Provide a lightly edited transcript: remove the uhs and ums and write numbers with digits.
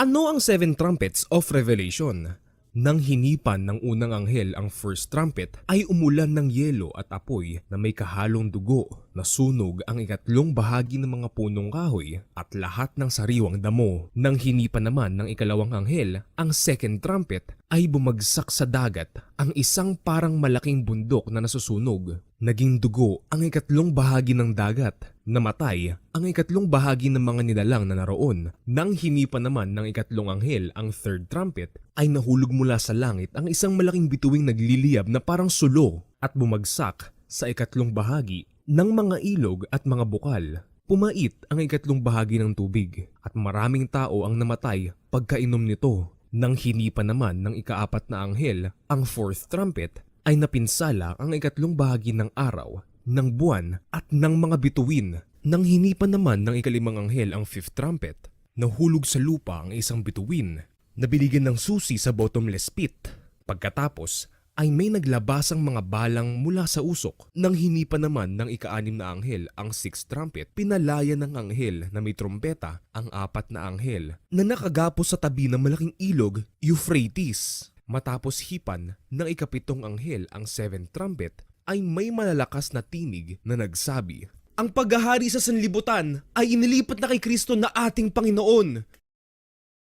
Ano ang seven trumpets of Revelation? Nang hinipan ng unang anghel ang first trumpet ay umulan ng yelo at apoy na may kahalong dugo. Nasunog ang ikatlong bahagi ng mga punong kahoy at lahat ng sariwang damo. Nang hinipan naman ng ikalawang anghel ang second trumpet ay bumagsak sa dagat ang isang parang malaking bundok na nasusunog. Naging dugo ang ikatlong bahagi ng dagat. Namatay ang ikatlong bahagi ng mga nilalang na naroon. Nang hinipan naman ng ikatlong anghel ang third trumpet, ay nahulog mula sa langit ang isang malaking bituing nagliliyab na parang sulo at bumagsak sa ikatlong bahagi ng mga ilog at mga bukal. Pumait ang ikatlong bahagi ng tubig at maraming tao ang namatay pagkainom nito. Nang hinipan naman ng ikaapat na anghel ang fourth trumpet, ay napinsala ang ikatlong bahagi ng araw, ng buwan at ng mga bituin. Nang hinipan naman ng ikalimang anghel ang fifth trumpet, nahulog sa lupa ang isang bituin, nabiligan ng susi sa bottomless pit. Pagkatapos ay may naglabasang mga balang mula sa usok. Nang hinipan naman ng ikaanim na anghel ang sixth trumpet, pinalaya ng anghel na may trompeta ang apat na anghel na nakagapos sa tabi ng malaking ilog, Euphrates. Matapos hipan ng ikapitong anghel ang seventh trumpet, ay may malalakas na tinig na nagsabi, "Ang paghahari sa sanlibutan ay inilipat na kay Kristo na ating Panginoon.